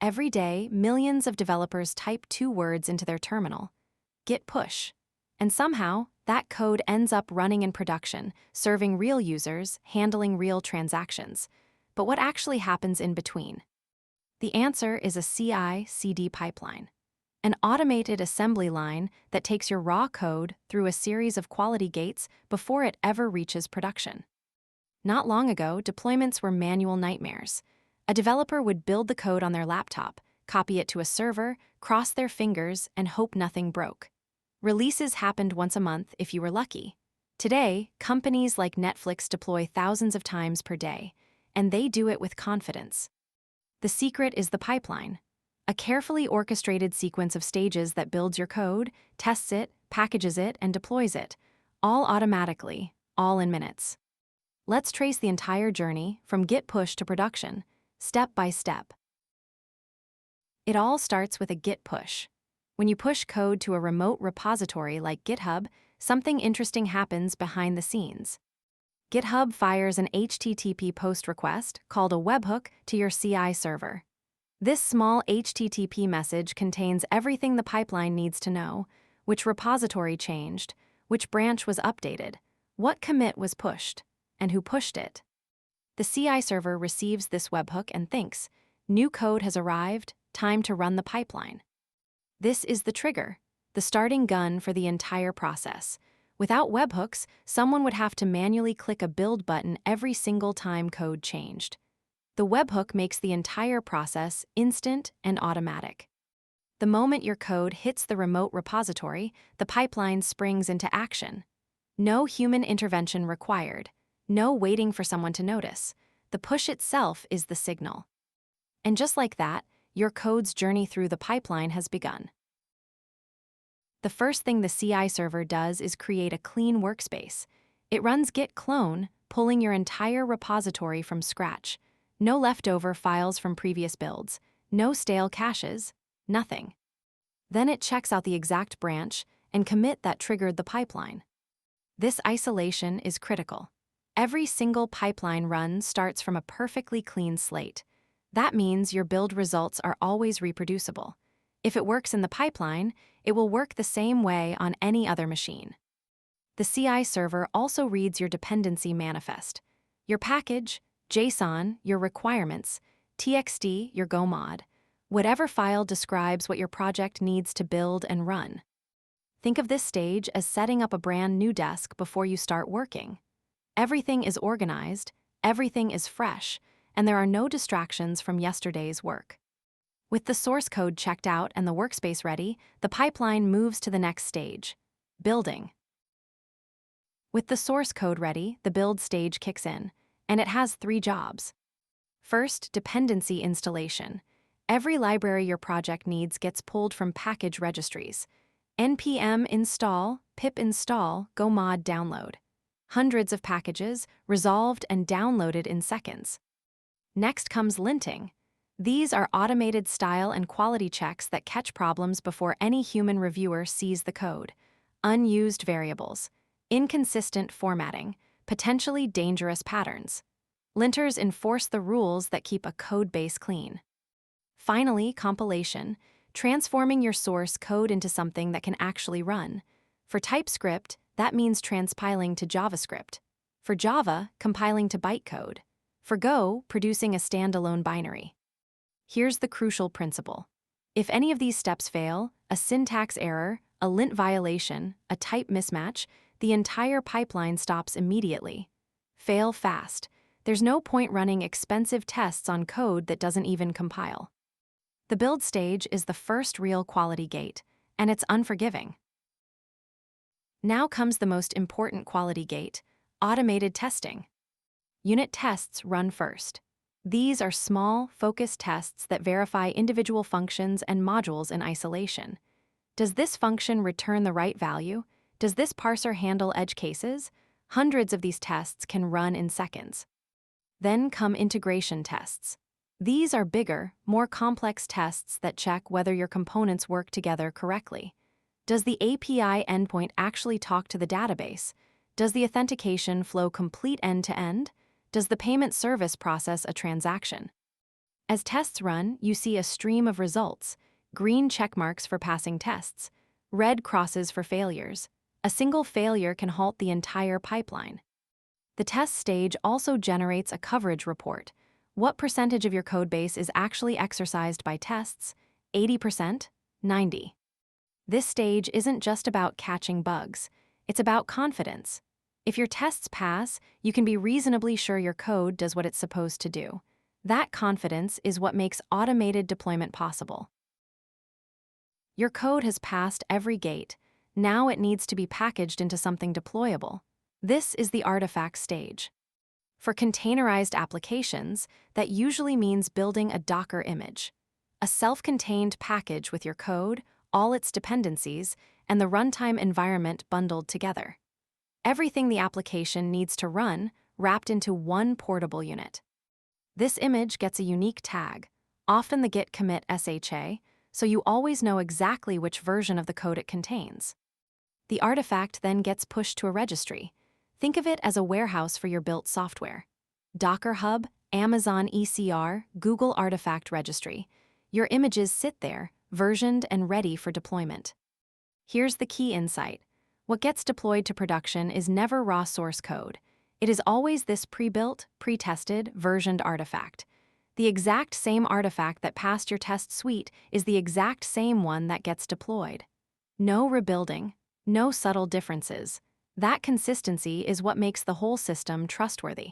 Every day, millions of developers type two words into their terminal: git push. And somehow, that code ends up running in production, serving real users, handling real transactions. But what actually happens in between? The answer is a CI/CD pipeline, an automated assembly line that takes your raw code through a series of quality gates before it ever reaches production. Not long ago, deployments were manual nightmares. A developer would build the code on their laptop, copy it to a server, cross their fingers, and hope nothing broke. Releases happened once a month if you were lucky. Today, companies like Netflix deploy thousands of times per day, and they do it with confidence. The secret is the pipeline, a carefully orchestrated sequence of stages that builds your code, tests it, packages it, and deploys it, all automatically, all in minutes. Let's trace the entire journey from git push to production, step by step. It all starts with a git push. When you push code to a remote repository like GitHub, something interesting happens behind the scenes. GitHub fires an HTTP post request called a webhook to your CI server. This small HTTP message contains everything the pipeline needs to know: which repository changed, which branch was updated, what commit was pushed, and who pushed it. The CI server receives this webhook and thinks, new code has arrived, time to run the pipeline. This is the trigger, the starting gun for the entire process. Without webhooks, someone would have to manually click a build button every single time code changed. The webhook makes the entire process instant and automatic. The moment your code hits the remote repository, the pipeline springs into action. No human intervention required. No waiting for someone to notice. The push itself is the signal. And just like that, your code's journey through the pipeline has begun. The first thing the CI server does is create a clean workspace. It runs git clone, pulling your entire repository from scratch. No leftover files from previous builds, no stale caches, nothing. Then it checks out the exact branch and commit that triggered the pipeline. This isolation is critical. Every single pipeline run starts from a perfectly clean slate. That means your build results are always reproducible. If it works in the pipeline, it will work the same way on any other machine. The CI server also reads your dependency manifest. Your package, JSON, your requirements, TXT, your Go mod. Whatever file describes what your project needs to build and run. Think of this stage as setting up a brand new desk before you start working. Everything is organized, everything is fresh, and there are no distractions from yesterday's work. With the source code checked out and the workspace ready, the pipeline moves to the next stage: building. With the source code ready, the build stage kicks in, and it has 3 jobs. First, dependency installation. Every library your project needs gets pulled from package registries: npm install, pip install, go mod download. Hundreds of packages, resolved and downloaded in seconds. Next comes linting. These are automated style and quality checks that catch problems before any human reviewer sees the code. Unused variables, inconsistent formatting, potentially dangerous patterns. Linters enforce the rules that keep a code base clean. Finally, compilation, transforming your source code into something that can actually run. For TypeScript, that means transpiling to JavaScript. For Java, compiling to bytecode. For Go, producing a standalone binary. Here's the crucial principle. If any of these steps fail, a syntax error, a lint violation, a type mismatch, the entire pipeline stops immediately. Fail fast. There's no point running expensive tests on code that doesn't even compile. The build stage is the first real quality gate, and it's unforgiving. Now comes the most important quality gate: automated testing. Unit tests run first. These are small, focused tests that verify individual functions and modules in isolation. Does this function return the right value? Does this parser handle edge cases? Hundreds of these tests can run in seconds. Then come integration tests. These are bigger, more complex tests that check whether your components work together correctly. Does the API endpoint actually talk to the database? Does the authentication flow complete end-to-end? Does the payment service process a transaction? As tests run, you see a stream of results: green check marks for passing tests, red crosses for failures. A single failure can halt the entire pipeline. The test stage also generates a coverage report. What percentage of your codebase is actually exercised by tests? 80%? 90%? This stage isn't just about catching bugs. It's about confidence. If your tests pass, you can be reasonably sure your code does what it's supposed to do. That confidence is what makes automated deployment possible. Your code has passed every gate. Now it needs to be packaged into something deployable. This is the artifact stage. For containerized applications, that usually means building a Docker image, a self-contained package with your code, all its dependencies, and the runtime environment bundled together. Everything the application needs to run, wrapped into one portable unit. This image gets a unique tag, often the git commit SHA, so you always know exactly which version of the code it contains. The artifact then gets pushed to a registry. Think of it as a warehouse for your built software. Docker Hub, Amazon ECR, Google Artifact Registry. Your images sit there, versioned and ready for deployment. Here's the key insight. What gets deployed to production is never raw source code. It is always this pre-built, pre-tested, versioned artifact. The exact same artifact that passed your test suite is the exact same one that gets deployed. No rebuilding, no subtle differences. That consistency is what makes the whole system trustworthy.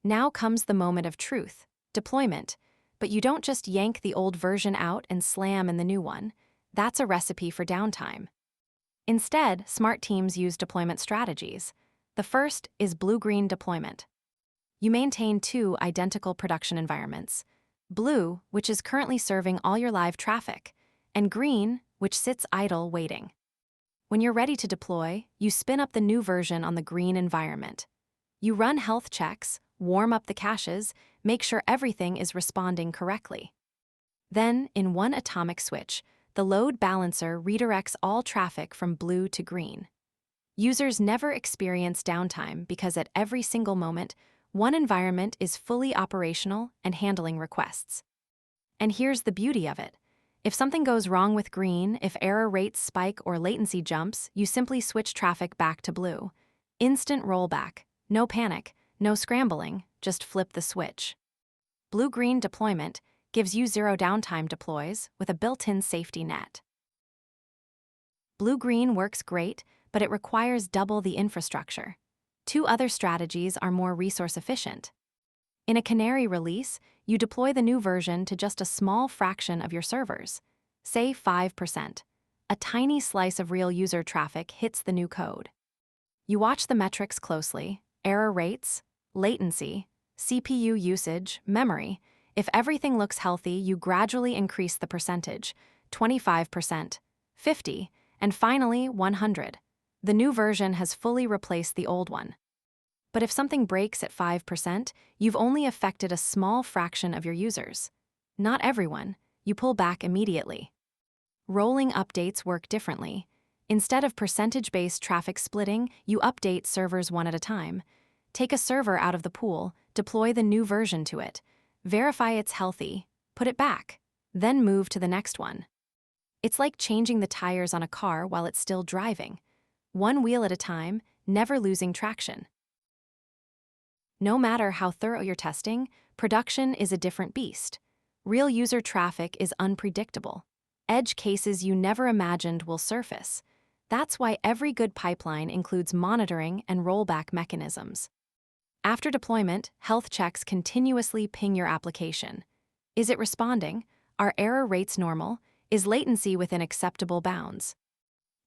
Now comes the moment of truth, deployment. But you don't just yank the old version out and slam in the new one. That's a recipe for downtime. Instead, smart teams use deployment strategies. The first is blue-green deployment. You maintain two identical production environments: blue, which is currently serving all your live traffic, and green, which sits idle waiting. When you're ready to deploy, you spin up the new version on the green environment. You run health checks, warm up the caches, make sure everything is responding correctly. Then, in one atomic switch, the load balancer redirects all traffic from blue to green. Users never experience downtime because at every single moment, one environment is fully operational and handling requests. And here's the beauty of it. If something goes wrong with green, if error rates spike or latency jumps, you simply switch traffic back to blue. Instant rollback. No panic, no scrambling, just flip the switch. Blue-green deployment gives you zero downtime deploys with a built-in safety net. Blue-green works great, but it requires double the infrastructure. Two other strategies are more resource efficient. In a Canary release, you deploy the new version to just a small fraction of your servers, say 5%. A tiny slice of real user traffic hits the new code. You watch the metrics closely: error rates, latency, CPU usage, memory. If everything looks healthy, you gradually increase the percentage: 25%, 50%, and finally 100%. The new version has fully replaced the old one. But if something breaks at 5%, you've only affected a small fraction of your users. Not everyone. You pull back immediately. Rolling updates work differently. Instead of percentage-based traffic splitting, you update servers one at a time. Take a server out of the pool, deploy the new version to it, verify it's healthy, put it back, then move to the next one. It's like changing the tires on a car while it's still driving. One wheel at a time, never losing traction. No matter how thorough your testing, production is a different beast. Real user traffic is unpredictable. Edge cases you never imagined will surface. That's why every good pipeline includes monitoring and rollback mechanisms. After deployment, health checks continuously ping your application. Is it responding? Are error rates normal? Is latency within acceptable bounds?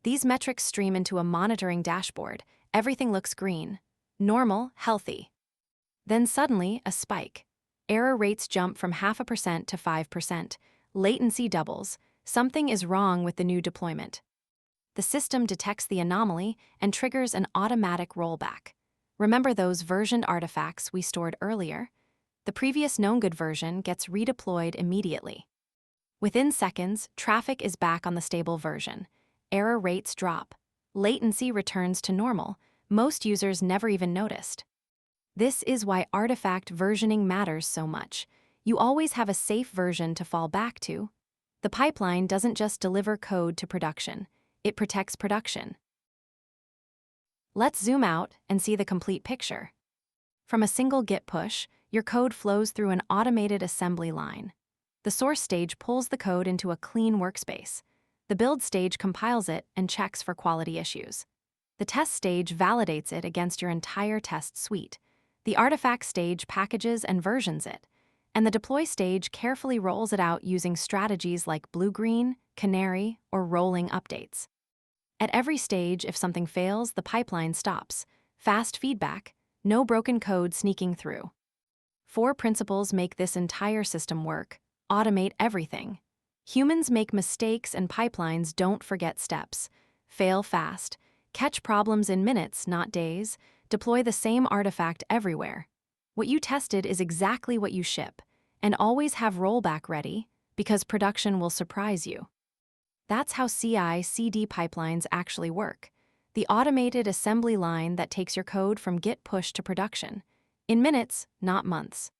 These metrics stream into a monitoring dashboard. Everything looks green. Normal, healthy. Then suddenly, a spike. Error rates jump from 0.5% to 5%. Latency doubles. Something is wrong with the new deployment. The system detects the anomaly and triggers an automatic rollback. Remember those versioned artifacts we stored earlier? The previous known good version gets redeployed immediately. Within seconds, traffic is back on the stable version. Error rates drop. Latency returns to normal. Most users never even noticed. This is why artifact versioning matters so much. You always have a safe version to fall back to. The pipeline doesn't just deliver code to production, it protects production. Let's zoom out and see the complete picture. From a single Git push, your code flows through an automated assembly line. The source stage pulls the code into a clean workspace. The build stage compiles it and checks for quality issues. The test stage validates it against your entire test suite. The artifact stage packages and versions it. And the deploy stage carefully rolls it out using strategies like blue-green, Canary, or rolling updates. At every stage, if something fails, the pipeline stops. Fast feedback, no broken code sneaking through. 4 principles make this entire system work. Automate everything. Humans make mistakes and pipelines don't forget steps. Fail fast. Catch problems in minutes, not days. Deploy the same artifact everywhere. What you tested is exactly what you ship. And always have rollback ready, because production will surprise you. That's how CI/CD pipelines actually work. The automated assembly line that takes your code from Git push to production. In minutes, not months.